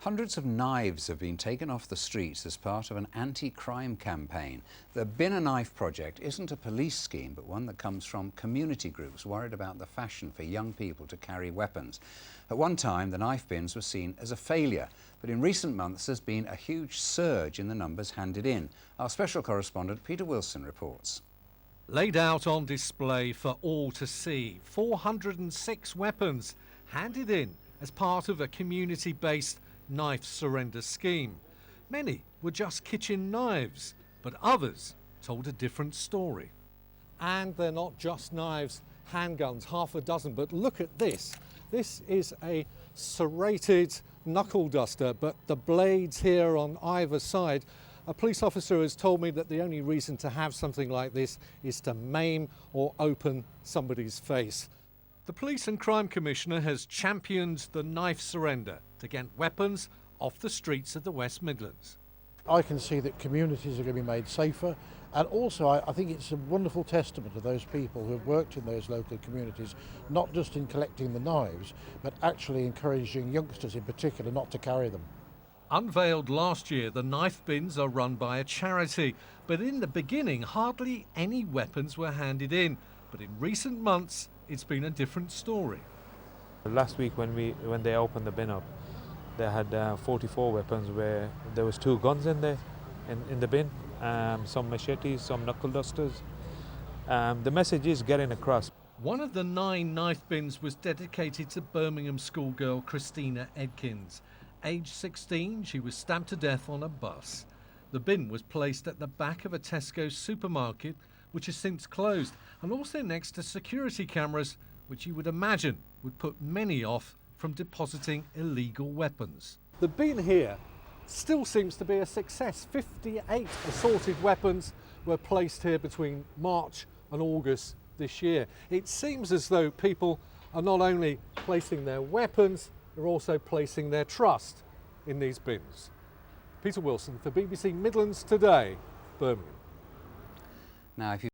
Hundreds of knives have been taken off the streets as part of an anti-crime campaign. The Bin a Knife project isn't a police scheme, but one that comes from community groups worried about the fashion for young people to carry weapons. At one time, the knife bins were seen as a failure, but in recent months there's been a huge surge in the numbers handed in. Our special correspondent Peter Wilson reports. Laid out on display for all to see, 406 weapons handed in as part of a community-based knife surrender scheme. Many were just kitchen knives, but others told a different story. And they're not just knives, handguns, half a dozen, but look at this. This is a serrated knuckle duster, but the blades here on either side. A police officer has told me that the only reason to have something like this is to maim or open somebody's face. The Police and Crime Commissioner has championed the knife surrender to get weapons off the streets of the West Midlands. I can see that communities are going to be made safer, and also I think it's a wonderful testament to those people who have worked in those local communities, not just in collecting the knives, but actually encouraging youngsters in particular not to carry them. Unveiled last year, the knife bins are run by a charity, but in the beginning hardly any weapons were handed in. But in recent months, it's been a different story. Last week when they opened the bin up, they had 44 weapons where there was 2 guns in there, in the bin, some machetes, some knuckle dusters. The message is getting across. One of the 9 knife bins was dedicated to Birmingham schoolgirl Christina Edkins. Aged 16, she was stabbed to death on a bus. The bin was placed at the back of a Tesco supermarket, which has since closed, and also next to security cameras, which you would imagine would put many off from depositing illegal weapons. The bin here still seems to be a success. 58 assorted weapons were placed here between March and August this year. It seems as though people are not only placing their weapons, they're also placing their trust in these bins. Peter Wilson for BBC Midlands Today, Birmingham. Now, if you